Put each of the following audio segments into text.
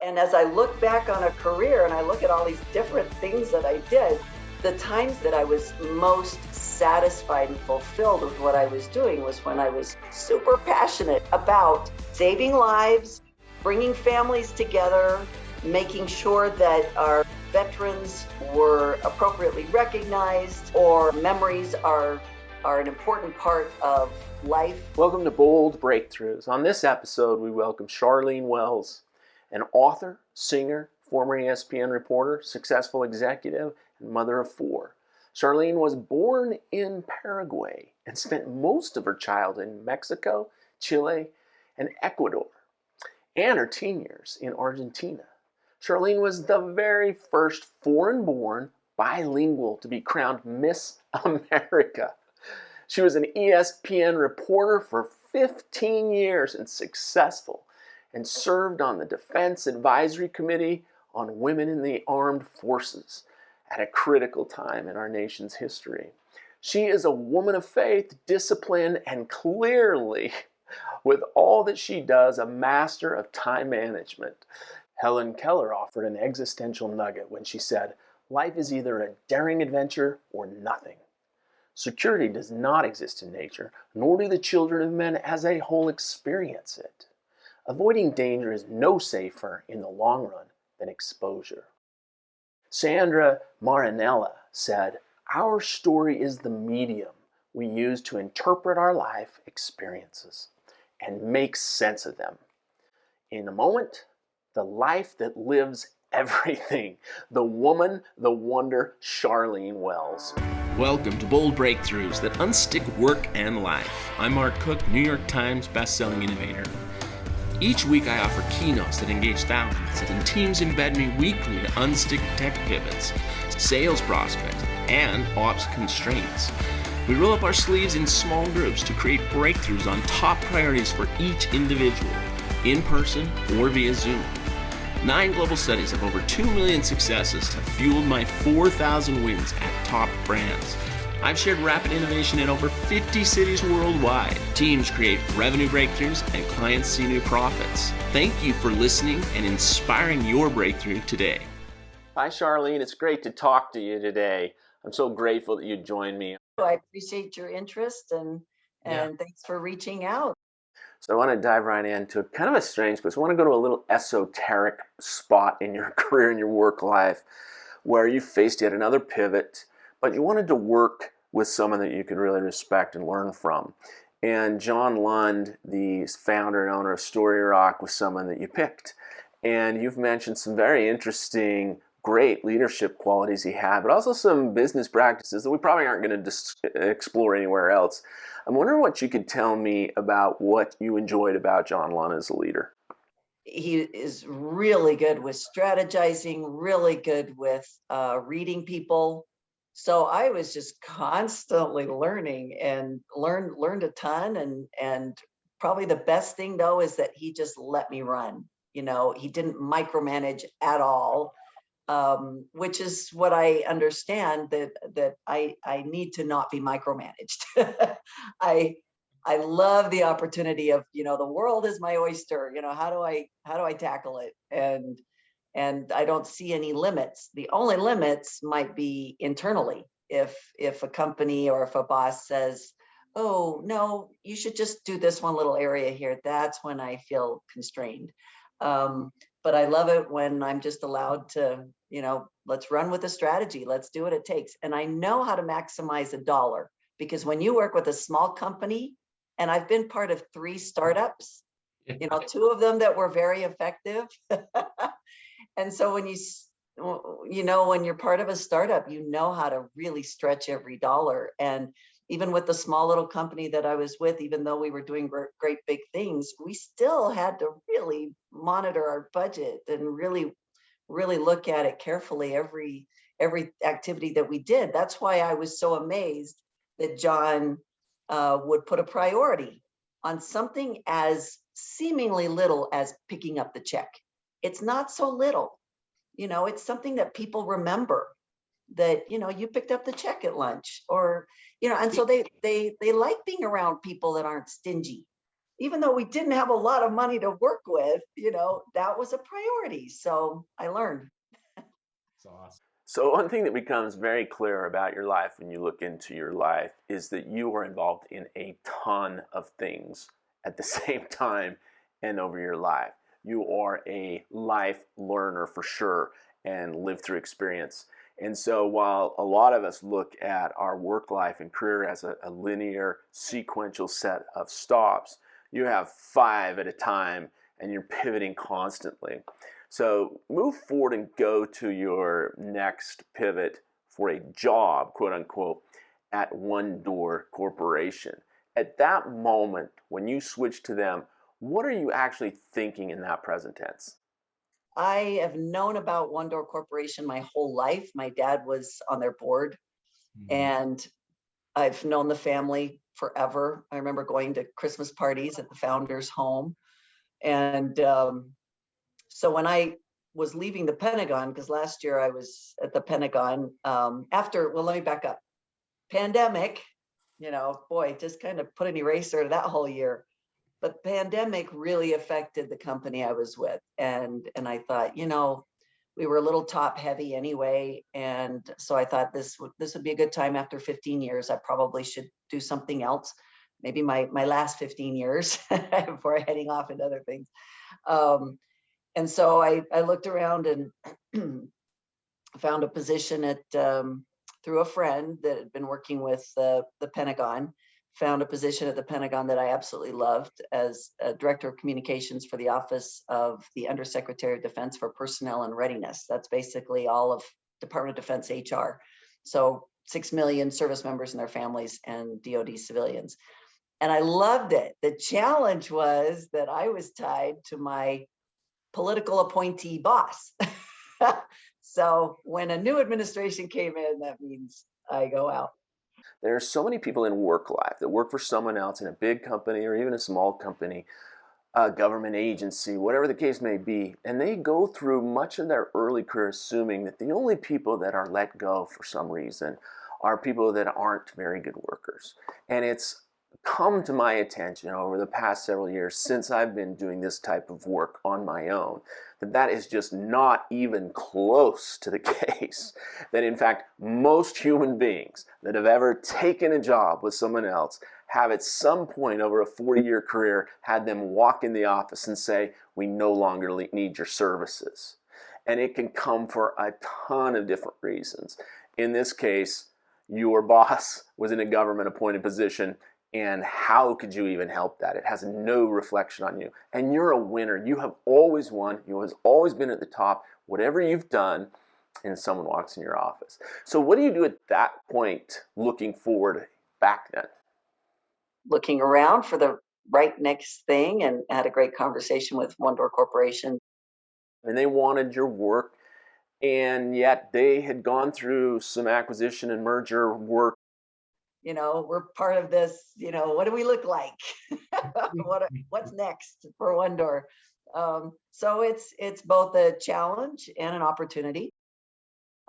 And as I look back on a career and I look at all these different things that I did, the times that I was most satisfied and fulfilled with what I was doing was when I was super passionate about saving lives, bringing families together, making sure that our veterans were appropriately recognized, or memories are an important part of life. Welcome to Bold Breakthroughs. On this episode, we welcome Sharlene Wells, an author, singer, former ESPN reporter, successful executive, and mother of four. Sharlene was born in Paraguay and spent most of her childhood in Mexico, Chile, and Ecuador, and her teen years in Argentina. Sharlene was the very first foreign-born bilingual to be crowned Miss America. She was an ESPN reporter for 15 years and successful, and served on the Defense Advisory Committee on Women in the Armed Forces at a critical time in our nation's history. She is a woman of faith, discipline, and clearly, with all that she does, a master of time management. Helen Keller offered an existential nugget when she said, "Life is either a daring adventure or nothing." Security does not exist in nature, nor do the children of men as a whole experience it. Avoiding danger is no safer in the long run than exposure. Sandra Marinella said, "Our story is the medium we use to interpret our life experiences and make sense of them. In a moment, the life that lives everything." The woman, the wonder, Sharlene Wells. Welcome to Bold Breakthroughs that unstick work and life. I'm Mark Cook, New York Times bestselling innovator. Each week I offer keynotes that engage thousands, and teams embed me weekly to unstick tech pivots, sales prospects, and ops constraints. We roll up our sleeves in small groups to create breakthroughs on top priorities for each individual, in person or via Zoom. 9 global studies of over 2 million successes have fueled my 4,000 wins at top brands. I've shared rapid innovation in over 50 cities worldwide. Teams create revenue breakthroughs and clients see new profits. Thank you for listening and inspiring your breakthrough today. Hi, Sharlene. It's great to talk to you today. I'm so grateful that you joined me. I appreciate your interest and thanks for reaching out. So I want to dive right into kind of a strange place. I want to go to a little esoteric spot in your career and your work life where you faced yet another pivot, but you wanted to work with someone that you could really respect and learn from. And John Lund, the founder and owner of Story Rock, was someone that you picked. And you've mentioned some very interesting, great leadership qualities he had, but also some business practices that we probably aren't going to explore anywhere else. I'm wondering what you could tell me about what you enjoyed about John Lund as a leader. He is really good with strategizing, really good with reading people. So I was just constantly learning and learned a ton. And probably the best thing though is that he just let me run. You know, he didn't micromanage at all. Which is what I understand that I need to not be micromanaged. I love the opportunity of, the world is my oyster. How do I tackle it? And I don't see any limits. The only limits might be internally. If a company or if a boss says, "Oh no, you should just do this one little area here," that's when I feel constrained. But I love it when I'm just allowed to, let's run with the strategy. Let's do what it takes. And I know how to maximize a dollar, because when you work with a small company, and I've been part of 3 startups, 2 of them that were very effective. And so when when you're part of a startup, you know how to really stretch every dollar. And even with the small little company that I was with, even though we were doing great big things, we still had to really monitor our budget and really look at it carefully every activity that we did. That's why I was so amazed that John would put a priority on something as seemingly little as picking up the check. It's not so little, it's something that people remember, that you picked up the check at lunch, or and so they like being around people that aren't stingy. even though we didn't have a lot of money to work with, that was a priority. So I learned. That's awesome. So one thing that becomes very clear about your life when you look into your life is that you are involved in a ton of things at the same time and over your life. You are a life learner for sure and live through experience. And so while a lot of us look at our work life and career as a linear sequential set of stops, you have 5 at a time and you're pivoting constantly. So move forward and go to your next pivot for a job, quote unquote, at One Door Corporation. At that moment, when you switch to them, what are you actually thinking in that present tense? I have known about One Door Corporation my whole life. My dad was on their board, and I've known the family forever. I remember going to Christmas parties at the founder's home. And so when I was leaving the Pentagon, because last year I was at the Pentagon let me back up. Pandemic, boy, just kind of put an eraser to that whole year. But pandemic really affected the company I was with. And I thought, we were a little top heavy anyway. And so I thought this would be a good time after 15 years. I probably should do something else, maybe my last 15 years before heading off into other things. And so I looked around and found a position at through a friend that had been working with the Pentagon, found a position at the Pentagon that I absolutely loved as a director of communications for the Office of the Undersecretary of Defense for Personnel and Readiness. That's basically all of Department of Defense HR. So 6 million service members and their families and DoD civilians. And I loved it. The challenge was that I was tied to my political appointee boss. So when a new administration came in, that means I go out. There are so many people in work life that work for someone else in a big company or even a small company, a government agency, whatever the case may be, and they go through much of their early career assuming that the only people that are let go for some reason are people that aren't very good workers. And it's come to my attention over the past several years since I've been doing this type of work on my own that is just not even close to the case. That in fact, most human beings that have ever taken a job with someone else have at some point over a 40-year career had them walk in the office and say, we no longer need your services. And it can come for a ton of different reasons. In this case, your boss was in a government appointed position, and how could you even help that? It has no reflection on you. And you're a winner. You have always won. You have always been at the top. Whatever you've done, and someone walks in your office. So what do you do at that point, looking forward back then? Looking around for the right next thing, and had a great conversation with One Door Corporation. And they wanted your work, and yet they had gone through some acquisition and merger work. We're part of this, what do we look like? What's next for One Door? So it's both a challenge and an opportunity.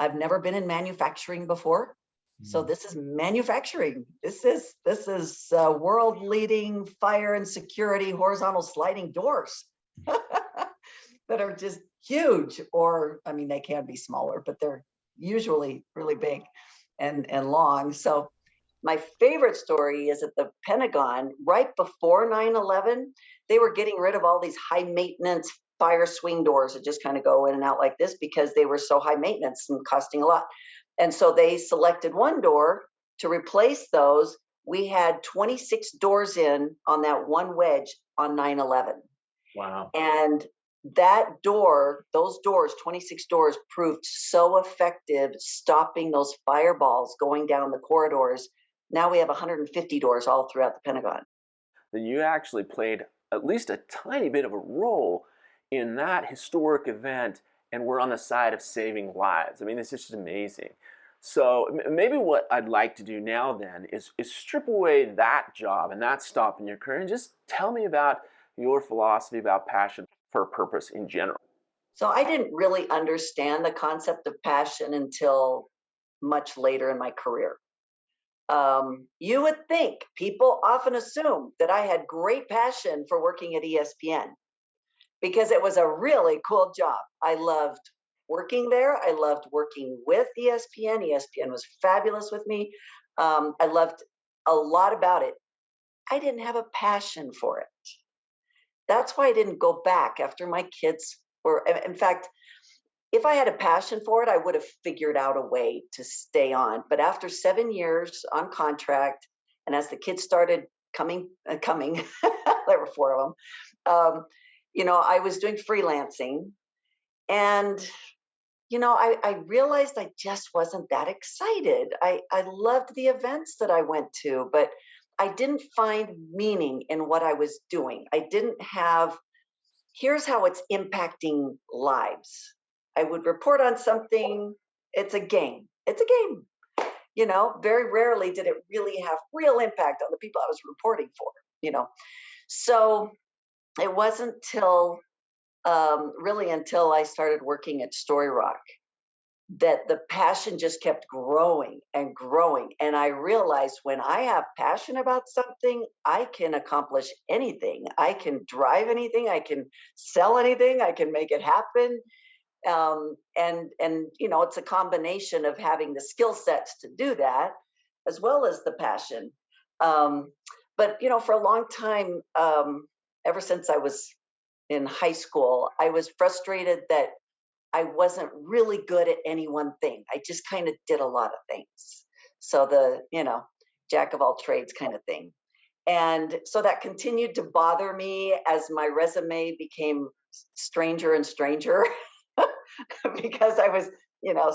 I've never been in manufacturing before. So this is manufacturing. This is world leading fire and security horizontal sliding doors that are just huge, or, I mean, they can be smaller, but they're usually really big and long. So my favorite story is at the Pentagon, right before 9/11, they were getting rid of all these high maintenance fire swing doors that just kind of go in and out like this because they were so high maintenance and costing a lot. And so they selected One Door to replace those. We had 26 doors in on that one wedge on 9/11. Wow. And those doors, 26 doors, proved so effective stopping those fireballs going down the corridors. Now we have 150 doors all throughout the Pentagon. Then you actually played at least a tiny bit of a role in that historic event, and we're on the side of saving lives. I mean, it's just amazing. So maybe what I'd like to do now then is strip away that job and that stop in your career and just tell me about your philosophy about passion for purpose in general. So I didn't really understand the concept of passion until much later in my career. You would think, people often assume that I had great passion for working at ESPN because it was a really cool job. I loved working there. I loved working with ESPN. ESPN was fabulous with me. I loved a lot about it. I didn't have a passion for it. That's why I didn't go back after my kids were, in fact, if I had a passion for it, I would have figured out a way to stay on. But after 7 years on contract, and as the kids started coming, there were 4 of them. I was doing freelancing, and I realized I just wasn't that excited. I loved the events that I went to, but I didn't find meaning in what I was doing. I didn't have, here's how it's impacting lives. I would report on something, it's a game. It's a game. Very rarely did it really have real impact on the people I was reporting for. So it wasn't till really until I started working at Story Rock that the passion just kept growing and growing. And I realized when I have passion about something, I can accomplish anything. I can drive anything. I can sell anything. I can make it happen. And it's a combination of having the skill sets to do that, as well as the passion. But for a long time, ever since I was in high school, I was frustrated that I wasn't really good at any one thing. I just kind of did a lot of things. So the, jack of all trades kind of thing. And so that continued to bother me as my resume became stranger and stranger because I was,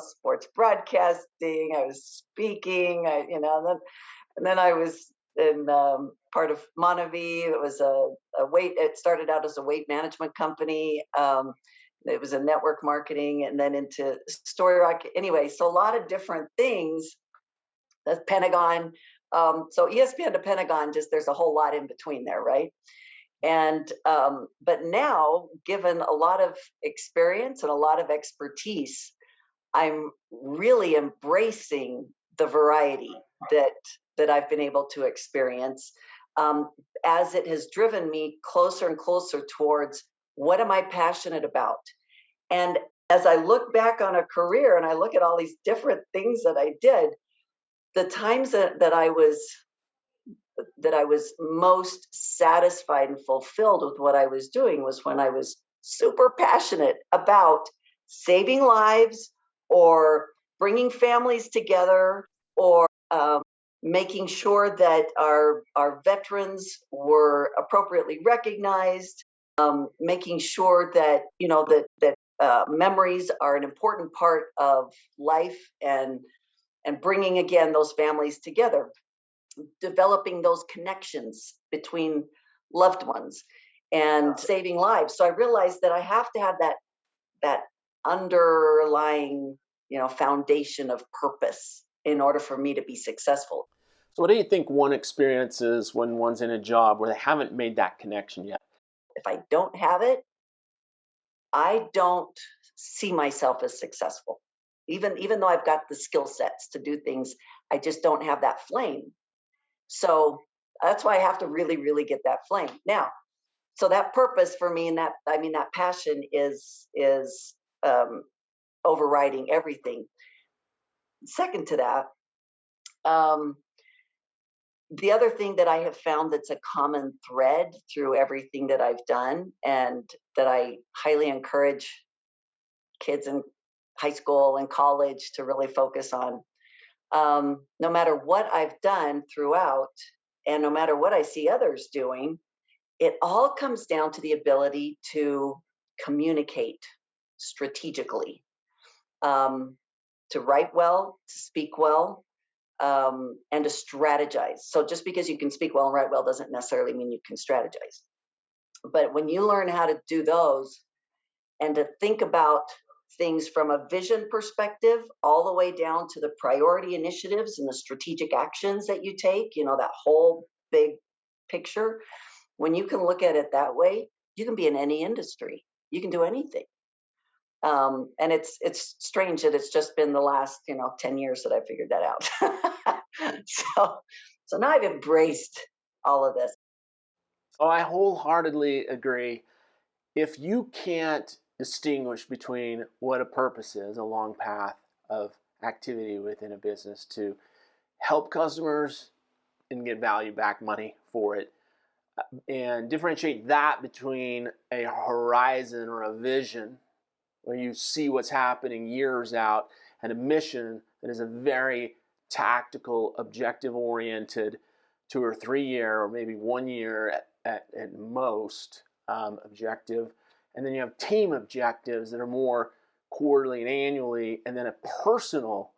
sports broadcasting, I was speaking, and then I was in part of Monavie. It was it started out as a weight management company. It was a network marketing, and then into Story Rock. Anyway, so a lot of different things. The Pentagon. So ESPN to Pentagon, just there's a whole lot in between there, right? And but now, given a lot of experience and a lot of expertise, I'm really embracing the variety that I've been able to experience, as it has driven me closer and closer towards what am I passionate about. And as I look back on a career and I look at all these different things that I did, the times that I was most satisfied and fulfilled with what I was doing was when I was super passionate about saving lives or bringing families together or making sure that our veterans were appropriately recognized, making sure that memories are an important part of life, and bringing again those families together, developing those connections between loved ones, and saving lives. So I realized that I have to have that underlying foundation of purpose in order for me to be successful. So what do you think one experience is when one's in a job where they haven't made that connection yet? If I don't have it, I don't see myself as successful. Even though I've got the skill sets to do things, I just don't have that flame. So that's why I have to really, really get that flame. Now, so that purpose for me, and that passion is overriding everything. Second to that, the other thing that I have found that's a common thread through everything that I've done, and that I highly encourage kids in high school and college to really focus on, no matter what I've done throughout, and no matter what I see others doing, it all comes down to the ability to communicate strategically, to write well, to speak well, and to strategize. So just because you can speak well and write well doesn't necessarily mean you can strategize. But when you learn how to do those, and to think about things from a vision perspective all the way down to the priority initiatives and the strategic actions that you take, that whole big picture, when you can look at it that way, you can be in any industry. You can do anything. And it's strange that it's just been the last 10 years that I figured that out. So now I've embraced all of this. Oh, I wholeheartedly agree. If you can't distinguish between what a purpose is, a long path of activity within a business to help customers and get value back money for it, and differentiate that between a horizon or a vision where you see what's happening years out and a mission that is a very tactical, objective oriented 2 or 3 year or maybe 1 year at most objective. And then you have team objectives that are more quarterly and annually, and then a personal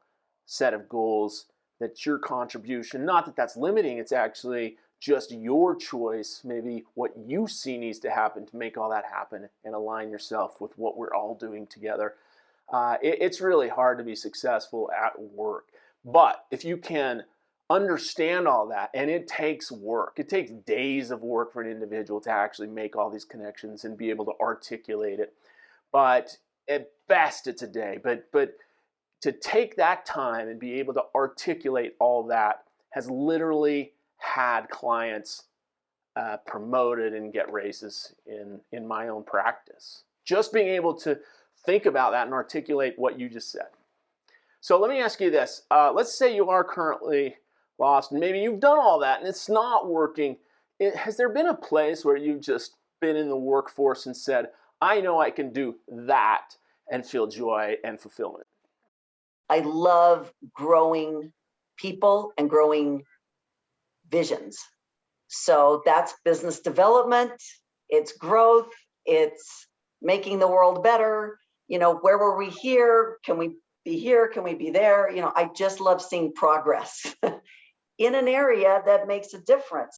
set of goals that's your contribution. Not that that's limiting, it's actually just your choice, maybe what you see needs to happen to make all that happen and align yourself with what we're all doing together. It's really hard to be successful at work. But if you can understand all that, and it takes work, it takes days of work for an individual to actually make all these connections and be able to articulate it. But at best, it's a day. But to take that time and be able to articulate all that has literally had clients promoted and get raises in my own practice. Just being able to think about that and articulate what you just said. So let me ask you this. Let's say you are currently lost and maybe you've done all that and it's not working. Has there been a place where you've just been in the workforce and said, I know I can do that and feel joy and fulfillment? I love growing people and growing visions. So that's business development, it's growth, it's making the world better. Where were we here? Can we be here? Can we be there? I just love seeing progress in an area that makes a difference.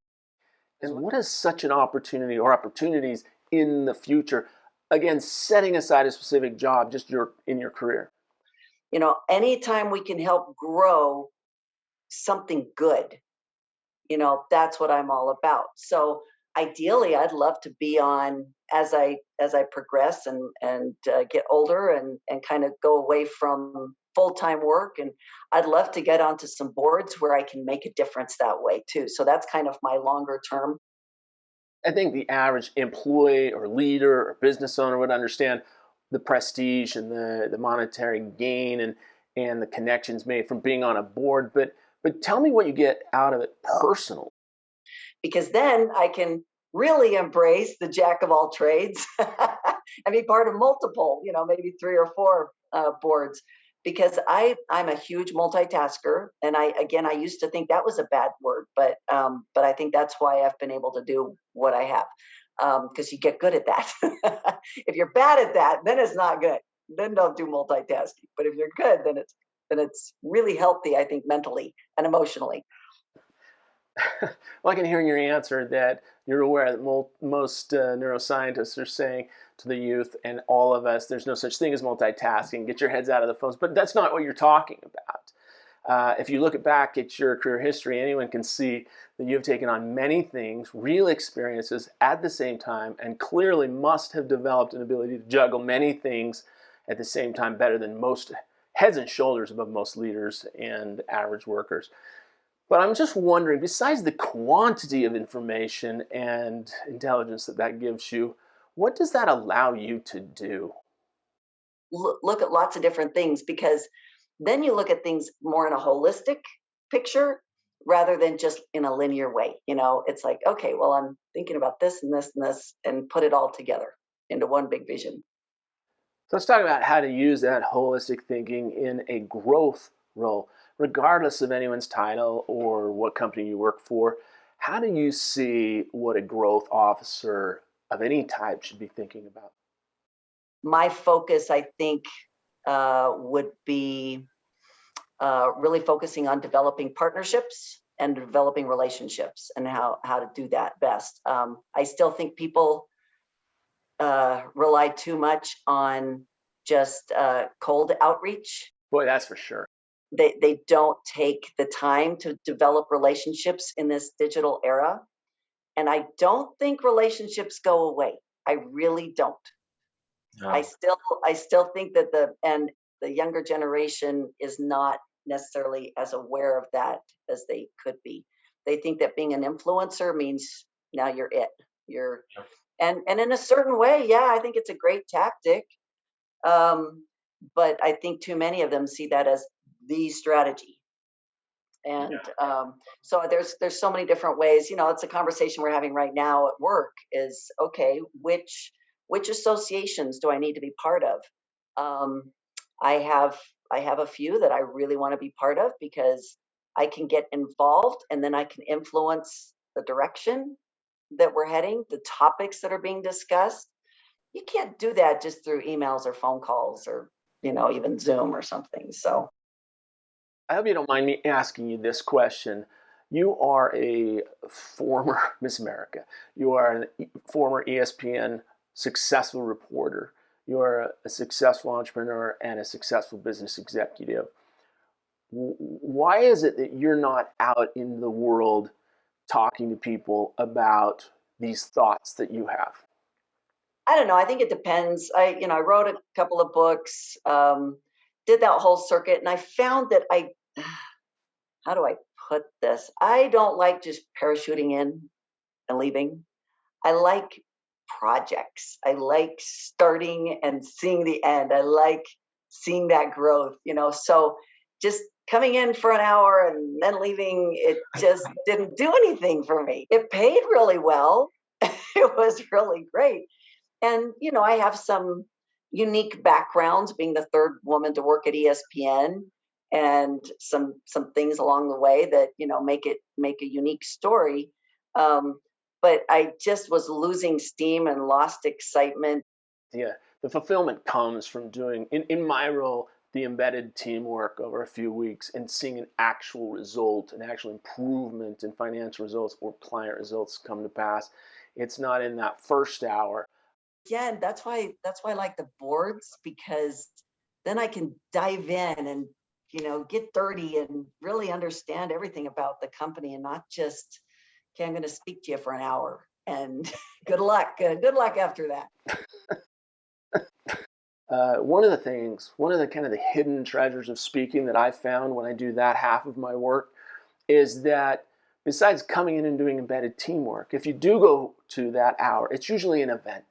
And what is such an opportunity or opportunities in the future? Again, setting aside a specific job, just in your career. Anytime we can help grow something good, that's what I'm all about. So ideally, I'd love to be on as I progress and get older and kind of go away from full-time work. And I'd love to get onto some boards where I can make a difference that way too. So that's kind of my longer term. I think the average employee or leader or business owner would understand the prestige and the monetary gain and the connections made from being on a board. But tell me what you get out of it personally. Because then I can really embrace the jack of all trades and be part of multiple, maybe 3 or 4 boards. Because I'm a huge multitasker, and I used to think that was a bad word, but I think that's why I've been able to do what I have, because you get good at that. If you're bad at that, then it's not good. Then don't do multitasking. But if you're good, then it's really healthy, I think, mentally and emotionally. Well, I can hear in your answer that you're aware that most neuroscientists are saying to the youth and all of us, there's no such thing as multitasking. Get your heads out of the phones. But that's not what you're talking about. If you look back at your career history, anyone can see that you've taken on many things, real experiences at the same time, and clearly must have developed an ability to juggle many things at the same time better than most, heads and shoulders above most leaders and average workers. But I'm just wondering, besides the quantity of information and intelligence that gives you, what does that allow you to do? Look at lots of different things, because then you look at things more in a holistic picture rather than just in a linear way. It's like, okay, well, I'm thinking about this and this and this and put it all together into one big vision. So let's talk about how to use that holistic thinking in a growth role. Regardless of anyone's title or what company you work for, how do you see what a growth officer of any type should be thinking about? My focus, I think, would be really focusing on developing partnerships and developing relationships and how to do that best. I still think people rely too much on just cold outreach. Boy, that's for sure. They don't take the time to develop relationships in this digital era. And I don't think relationships go away. I really don't. No. I still think that the younger generation is not necessarily as aware of that as they could be. They think that being an influencer means now you're it. You're and in a certain way, yeah, I think it's a great tactic. Um, but I think too many of them see that as the strategy. And so there's so many different ways. It's a conversation we're having right now at work. Is okay, which associations do I need to be part of? Um, I have I have a few that I really want to be part of because I can get involved and then I can influence the direction that we're heading, the topics that are being discussed. You can't do that just through emails or phone calls or even Zoom or something. So I hope you don't mind me asking you this question. You are a former Miss America. You are a former ESPN successful reporter. You are a successful entrepreneur and a successful business executive. Why is it that you're not out in the world talking to people about these thoughts that you have? I don't know. I think it depends. I wrote a couple of books, did that whole circuit, and I found that how do I put this? I don't like just parachuting in and leaving. I like projects. I like starting and seeing the end. I like seeing that growth. So just coming in for an hour and then leaving, it just didn't do anything for me. It paid really well. It was really great. And, I have some unique backgrounds being the third woman to work at ESPN and some things along the way that, make a unique story. But I just was losing steam and lost excitement. Yeah, the fulfillment comes from doing, in my role, the embedded teamwork over a few weeks and seeing an actual result, an actual improvement in financial results or client results come to pass. It's not in that first hour. Again, that's why I like the boards, because then I can dive in and get dirty and really understand everything about the company and not just, okay, I'm going to speak to you for an hour and good luck. Good luck after that. One of the kind of the hidden treasures of speaking that I found when I do that half of my work is that besides coming in and doing embedded teamwork, if you do go to that hour, it's usually an event.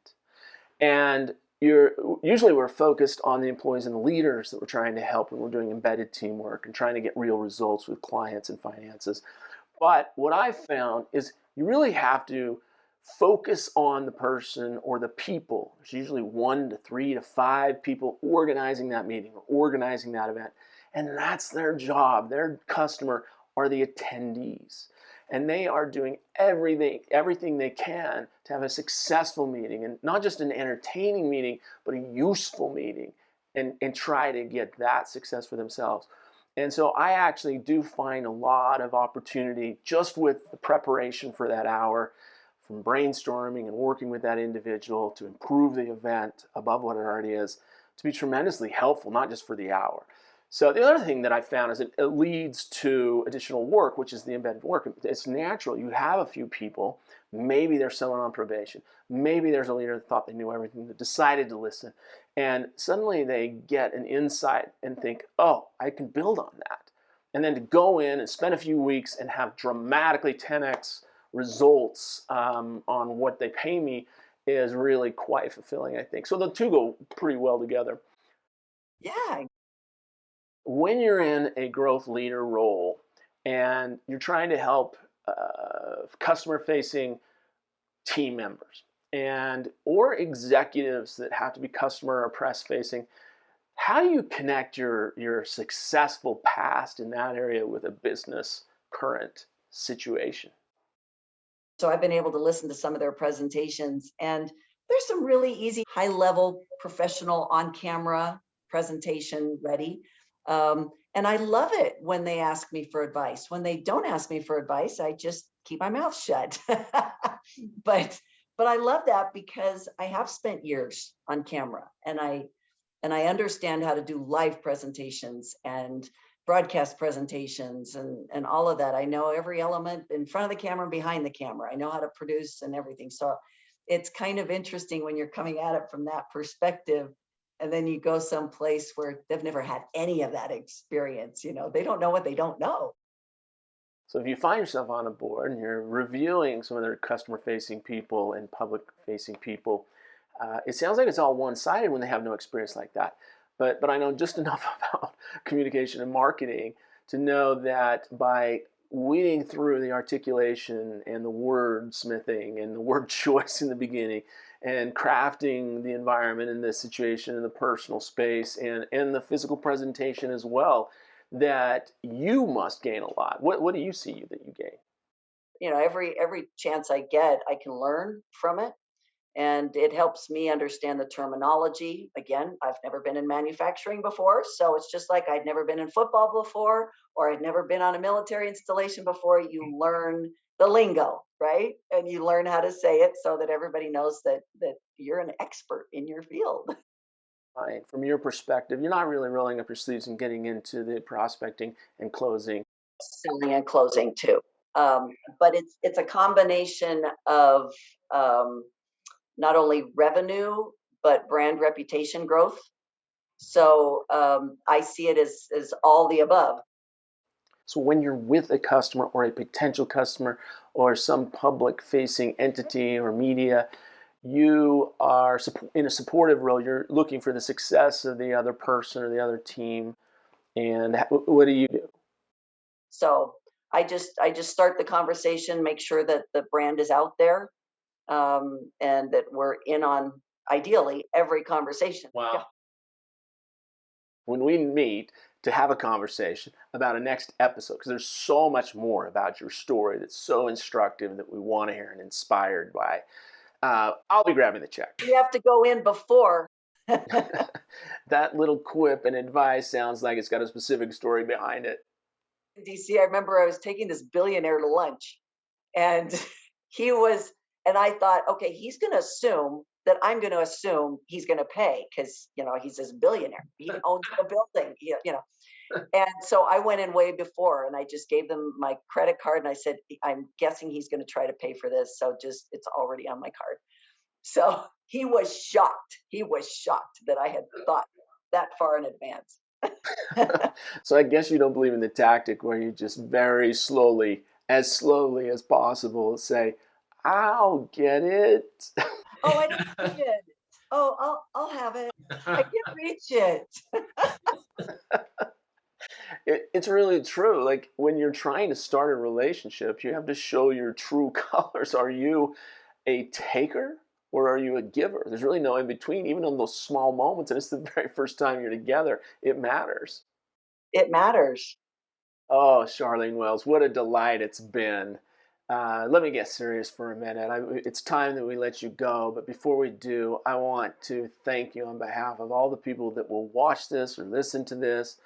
And we're focused on the employees and the leaders that we're trying to help when we're doing embedded teamwork and trying to get real results with clients and finances. But what I've found is you really have to focus on the person or the people. There's usually 1 to 3 to 5 people organizing that meeting or organizing that event. And that's their job. Their customer are the attendees. And they are doing everything they can to have a successful meeting, and not just an entertaining meeting, but a useful meeting, and try to get that success for themselves. And so I actually do find a lot of opportunity just with the preparation for that hour, from brainstorming and working with that individual to improve the event above what it already is, to be tremendously helpful, not just for the hour. So the other thing that I found is it leads to additional work, which is the embedded work. It's natural. You have a few people. Maybe there's someone on probation. Maybe there's a leader that thought they knew everything, that decided to listen. And suddenly they get an insight and think, oh, I can build on that. And then to go in and spend a few weeks and have dramatically 10x results on what they pay me is really quite fulfilling, I think. So the two go pretty well together. Yeah. When you're in a growth leader role and you're trying to help customer-facing team members or executives that have to be customer or press-facing, how do you connect your successful past in that area with a business current situation? So I've been able to listen to some of their presentations, and there's some really easy, high-level, professional, on-camera presentation ready. And I love it when they ask me for advice. When they don't ask me for advice, I just keep my mouth shut. But I love that because I have spent years on camera, and I understand how to do live presentations and broadcast presentations and all of that. I know every element in front of the camera and behind the camera. I know how to produce and everything. So it's kind of interesting when you're coming at it from that perspective. And then you go someplace where they've never had any of that experience. They don't know what they don't know. So if you find yourself on a board and you're reviewing some of their customer-facing people and public-facing people, it sounds like it's all one-sided when they have no experience like that. But I know just enough about communication and marketing to know that by weeding through the articulation and the wordsmithing and the word choice in the beginning and crafting the environment and the situation and the personal space and the physical presentation as well, that you must gain a lot. What do you see that you gain? Every chance I get, I can learn from it. And it helps me understand the terminology. Again, I've never been in manufacturing before, so it's just like I'd never been in football before, or I'd never been on a military installation before. You learn the lingo, right? And you learn how to say it so that everybody knows that you're an expert in your field. Right. From your perspective, you're not really rolling up your sleeves and getting into the prospecting and closing. Selling and closing too. But it's a combination of not only revenue, but brand reputation growth. So I see it as all the above. So when you're with a customer or a potential customer or some public-facing entity or media, you are in a supportive role. You're looking for the success of the other person or the other team. And what do you do? So I just start the conversation, make sure that the brand is out there, and that we're in on, ideally, every conversation. Wow. Yeah. When we meet to have a conversation about a next episode, because there's so much more about your story that's so instructive that we want to hear and inspired by, I'll be grabbing the check. You have to go in before. That little quip and advice sounds like it's got a specific story behind it. In DC, I remember I was taking this billionaire to lunch, and and I thought, okay, he's going to assume that I'm going to assume he's going to pay because, he's this billionaire. He owns the building, And so I went in way before, and I just gave them my credit card, and I said, I'm guessing he's going to try to pay for this. So it's already on my card. So he was shocked. He was shocked that I had thought that far in advance. So I guess you don't believe in the tactic where you just very slowly as possible, say, I'll get it. Oh, I didn't see it. Oh, I'll have it. I can't reach it. It's really true. Like when you're trying to start a relationship, you have to show your true colors. Are you a taker or are you a giver? There's really no in between, even on those small moments. And it's the very first time you're together. It matters. It matters. Oh, Sharlene Wells, what a delight it's been. Let me get serious for a minute. It's time that we let you go. But before we do, I want to thank you on behalf of all the people that will watch this or listen to this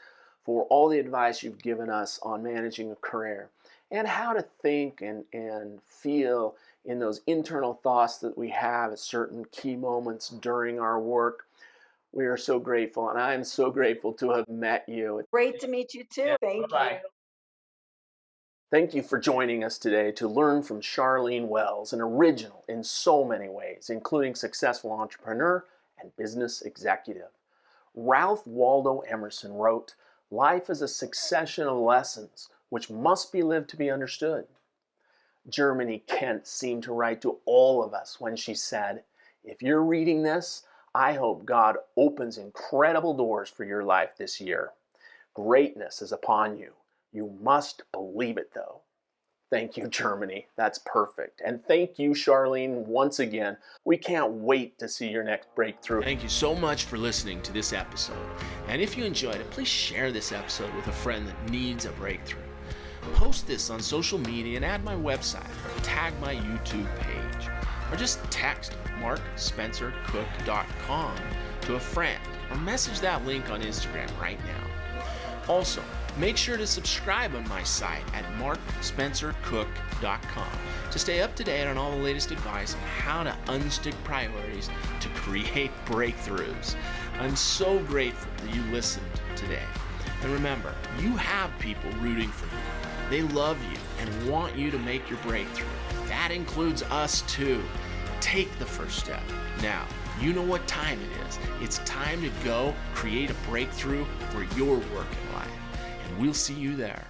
for all the advice you've given us on managing a career and how to think and feel in those internal thoughts that we have at certain key moments during our work. We are so grateful, and I am so grateful to have met you. Great to meet you too. Thank you. Thank you for joining us today to learn from Sharlene Wells, an original in so many ways, including successful entrepreneur and business executive. Ralph Waldo Emerson wrote, "Life is a succession of lessons which must be lived to be understood." Germany Kent seemed to write to all of us when she said, "If you're reading this, I hope God opens incredible doors for your life this year. Greatness is upon you. You must believe it, though." Thank you, Germany. That's perfect. And thank you, Sharlene, once again. We can't wait to see your next breakthrough. Thank you so much for listening to this episode. And if you enjoyed it, please share this episode with a friend that needs a breakthrough. Post this on social media and add my website or tag my YouTube page. Or just text markspencercook.com to a friend or message that link on Instagram right now. Also, make sure to subscribe on my site at markspencercook.com to stay up to date on all the latest advice on how to unstick priorities to create breakthroughs. I'm so grateful that you listened today. And remember, you have people rooting for you. They love you and want you to make your breakthrough. That includes us too. Take the first step. Now, You know what time it is. It's time to go create a breakthrough for your work and life. And we'll see you there.